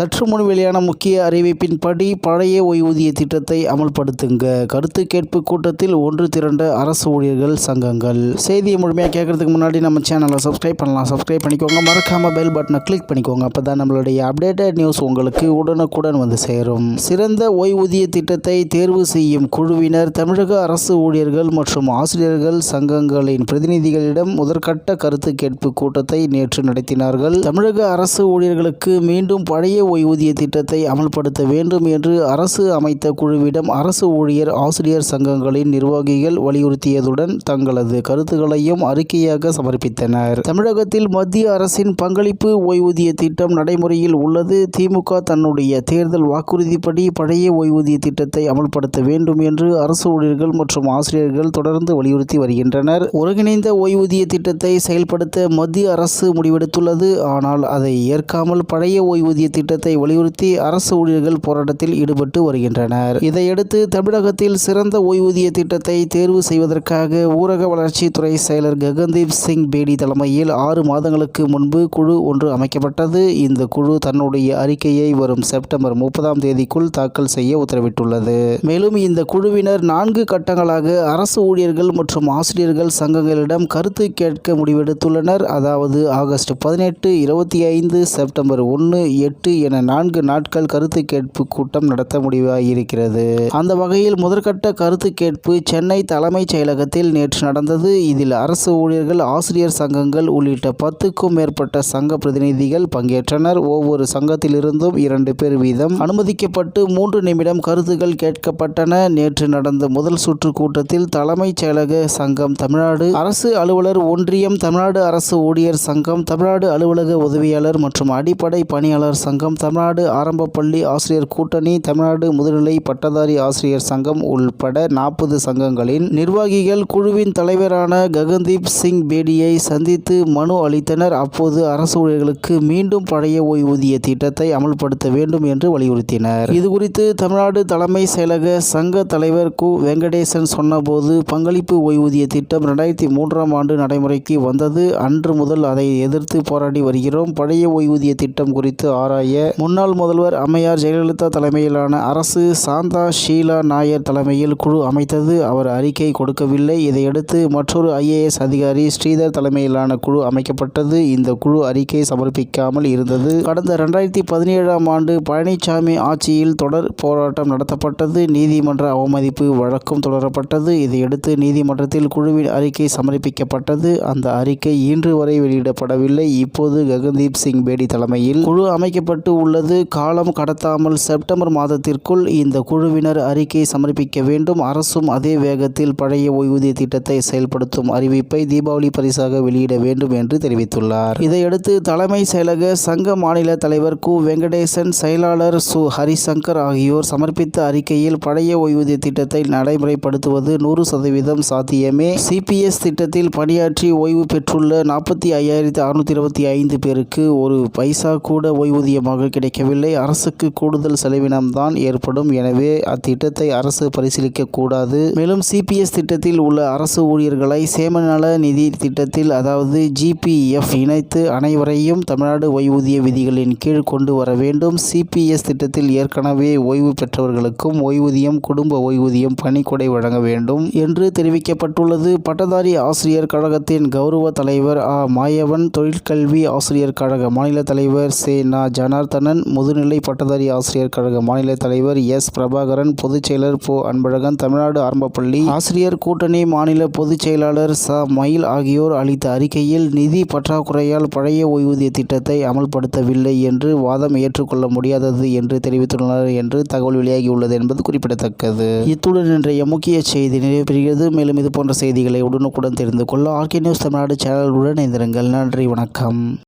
சற்று முன் வெளியான முக்கிய அறிவிப்பின்படி பழைய ஓய்வூதிய திட்டத்தை அமல்படுத்துங்க. கருத்து கேட்பு கூட்டத்தில் ஒன்று திரண்ட அரசு ஊழியர்கள் சங்கங்கள். செய்தியை முழுமையாக கேட்கறதுக்கு முன்னாடி நம்ம சேனலை சப்ஸ்கிரைப் பண்ணலாம். சப்ஸ்கிரைப் பண்ணிக்கோங்க. மறக்காம பெல் பட்டனை கிளிக் பண்ணிக்கோங்க. அப்பதான் நம்மளுடைய அப்டேட்டட் நியூஸ் உங்களுக்கு உடனுக்குடன் வந்து சேரும். சிறந்த ஓய்வூதிய திட்டத்தை தேர்வு செய்யும் குழுவினர் தமிழக அரசு ஊழியர்கள் மற்றும் ஆசிரியர்கள் சங்கங்களின் பிரதிநிதிகளிடம் முதற்கட்ட கருத்து கேட்பு கூட்டத்தை நேற்று நடத்தினார்கள். தமிழக அரசு ஊழியர்களுக்கு மீண்டும் பழைய ஓய்வூதிய திட்டத்தை அமல்படுத்த வேண்டும் என்று அரசு அமைத்த குழுவிடம் அரசு ஊழியர் ஆசிரியர் சங்கங்களின் நிர்வாகிகள் வலியுறுத்தியதுடன் தங்களது கருத்துக்களையும் அறிக்கையாக சமர்ப்பித்தனர். தமிழகத்தில் மத்திய அரசின் பங்களிப்பு ஓய்வூதிய திட்டம் நடைமுறையில் உள்ளது. திமுக தன்னுடைய தேர்தல் வாக்குறுதிப்படி பழைய ஓய்வூதிய திட்டத்தை அமல்படுத்த வேண்டும் என்று அரசு ஊழியர்கள் மற்றும் ஆசிரியர்கள் தொடர்ந்து வலியுறுத்தி வருகின்றனர். ஒருங்கிணைந்த ஓய்வூதிய திட்டத்தை செயல்படுத்த மத்திய அரசு முடிவெடுத்துள்ளது. ஆனால் அதை ஏற்காமல் பழைய ஓய்வூதிய திட்டத்தை வலியுறுத்தி அரசு ஊழியர்கள் போராட்டத்தில் ஈடுபட்டு வருகின்றனர். இதையடுத்து தமிழகத்தில் சிறந்த ஓய்வூதிய திட்டத்தை தேர்வு செய்வதற்காக ஊரக வளர்ச்சித்துறை செயலர் ககன்தீப் சிங் பேடி தலைமையில் 6 மாதங்களுக்கு முன்பு குழு ஒன்று அமைக்கப்பட்டது. இந்த குழு தன்னுடைய அறிக்கையை வரும் செப்டம்பர் 30ஆம் தேதிக்குள் தாக்கல் செய்ய உத்தரவிட்டுள்ளது. மேலும் இந்த குழுவினர் 4 கட்டங்களாக அரசு ஊழியர்கள் மற்றும் ஆசிரியர்கள் சங்கங்களிடம் கருத்து கேட்க முடிவெடுத்துள்ளனர். அதாவது ஆகஸ்ட் 18, 25, செப்டம்பர் 1, 8 என 4 நாட்கள் கருத்து கேட்பு கூட்டம் நடத்த முடிவாகியிருக்கிறது. அந்த வகையில் முதற்கட்ட கருத்து கேட்பு சென்னை தலைமைச் செயலகத்தில் நேற்று நடந்தது. இதில் அரசு ஊழியர்கள் ஆசிரியர் சங்கங்கள் உள்ளிட்ட 10க்கும் மேற்பட்ட சங்க பிரதிநிதிகள் பங்கேற்றனர். ஒவ்வொரு சங்கத்திலிருந்தும் 2 பேர் வீதம் அனுமதிக்கப்பட்டு 3 நிமிடம் கருத்துக்கள் கேட்கப்பட்டன. நேற்று நடந்த முதல் சுற்று கூட்டத்தில் தலைமைச் செயலக சங்கம் தமிழ்நாடு அரசு அலுவலர் ஒன்றியம், தமிழ்நாடு அரசு ஊழியர் சங்கம், தமிழ்நாடு அலுவலக உதவியாளர் மற்றும் அடிப்படை பணியாளர் சங்கம், தமிழ்நாடு ஆரம்ப பள்ளி ஆசிரியர் கூட்டணி, தமிழ்நாடு முதுநிலை பட்டதாரி ஆசிரியர் சங்கம் உள்பட 40 சங்கங்களின் நிர்வாகிகள் குழுவின் தலைவரான ககன்தீப் சிங் பேடியை சந்தித்து மனு அளித்தனர். அப்போது அரசு ஊழியர்களுக்கு மீண்டும் பழைய ஓய்வூதிய திட்டத்தை அமல்படுத்த வேண்டும் என்று வலியுறுத்தினர். இதுகுறித்து தமிழ்நாடு தலைமை செயலக சங்க தலைவர் கு வெங்கடேசன் சொன்னபோது, பங்களிப்பு ஓய்வூதிய திட்டம் 2003ஆம் ஆண்டு நடைமுறைக்கு வந்தது. அன்று முதல் அதை எதிர்த்து போராடி வருகிறோம். பழைய ஓய்வூதிய திட்டம் குறித்து ஆராய முன்னாள் முதல்வர் அம்மையார் ஜெயலலிதா தலைமையிலான அரசு சாந்தா ஷீலா நாயர் தலைமையில் குழு அமைத்தது. அவர் அறிக்கை கொடுக்கவில்லை. இதையடுத்து மற்றொரு IAS அதிகாரி ஸ்ரீதர் தலைமையிலான குழு அமைக்கப்பட்டது. இந்த குழு அறிக்கை சமர்ப்பிக்காமல் இருந்தது. கடந்த 2017ஆம் ஆண்டு பழனிசாமி ஆட்சியில் தொடர் போராட்டம் நடத்தப்பட்டது. நீதிமன்ற அவமதிப்பு வழக்கும் தொடரப்பட்டது. இதையடுத்து நீதிமன்றத்தில் குழுவின் அறிக்கை சமர்ப்பிக்கப்பட்டது. அந்த அறிக்கை இன்று வரை வெளியிடப்படவில்லை. இப்போது ககன்தீப் சிங் பேடி தலைமையில் குழு அமைக்கப்பட்டு உள்ளது. காலம் கடத்தாமல் செப்டம்பர் மாதத்திற்குள் இந்த குழுவினர் அறிக்கை சமர்ப்பிக்க வேண்டும். அரசும் அதே வேகத்தில் பழைய ஓய்வூதிய திட்டத்தை செயல்படுத்தும் அறிவிப்பை தீபாவளி பரிசாக வெளியிட வேண்டும் என்று தெரிவித்துள்ளார். இதையடுத்து தலைமை செயலக சங்க மாநில தலைவர் கு வெங்கடேசன், செயலாளர் சு ஹரிசங்கர் ஆகியோர் சமர்ப்பித்த அறிக்கையில் பழைய ஓய்வூதிய திட்டத்தை நடைமுறைப்படுத்துவது 100% சாத்தியமே. CPS திட்டத்தில் பணியாற்றி ஓய்வு பெற்றுள்ள 45,625 பேருக்கு ஒரு பைசா கூட ஓய்வூதியமாக கிடைக்கவில்லை. அரசுக்கு கூடுதல் செலவினம்தான் ஏற்படும். எனவே அத்திட்டத்தை அரசு பரிசீலிக்க கூடாது. மேலும் CPS திட்டத்தில் உள்ள அரசு ஊழியர்களை சேமநல நிதி திட்டத்தில் அதாவது GPF இணைத்து அனைவரையும் தமிழ்நாடு ஓய்வூதிய விதிகளின் கீழ் கொண்டு வர வேண்டும். CPS திட்டத்தில் ஏற்கனவே ஓய்வு பெற்றவர்களுக்கும் ஓய்வூதியம், குடும்ப ஓய்வூதியம், பணிக்கொடை வழங்க வேண்டும் என்று தெரிவிக்கப்பட்டுள்ளது. பட்டதாரி ஆசிரியர் கழகத்தின் கௌரவ தலைவர் ஆ மாயவன், தொழிற்கல்வி ஆசிரியர் கழக மாநில தலைவர் சே நா ஜனார்த்தனன், முதுநிலை பட்டதாரி ஆசிரியர் கழக மாநில தலைவர் S பிரபாகரன், பொதுச் செயலர் பொ அன்பழகன், தமிழ்நாடு ஆரம்பப்பள்ளி ஆசிரியர் கூட்டணி மாநில பொதுச் செயலாளர் ச மயில் ஆகியோர் அளித்த அறிக்கையில் நிதி பற்றாக்குறையால் பழைய ஓய்வூதிய திட்டத்தை அமல்படுத்தவில்லை என்று வாதம் ஏற்றுக்கொள்ள முடியாதது என்று தெரிவித்துள்ளனர் என்று தகவல் வெளியாகியுள்ளது என்பது குறிப்பிடத்தக்கது. இத்துடன் இன்றைய முக்கிய செய்தி நிறைவு பெறுகிறது. மேலும் இது போன்ற செய்திகளை உடனுக்குடன் தெரிந்து கொள்ள RK நியூஸ் தமிழ்நாடு சேனலுடன் இணைந்திருங்கள். நன்றி, வணக்கம்.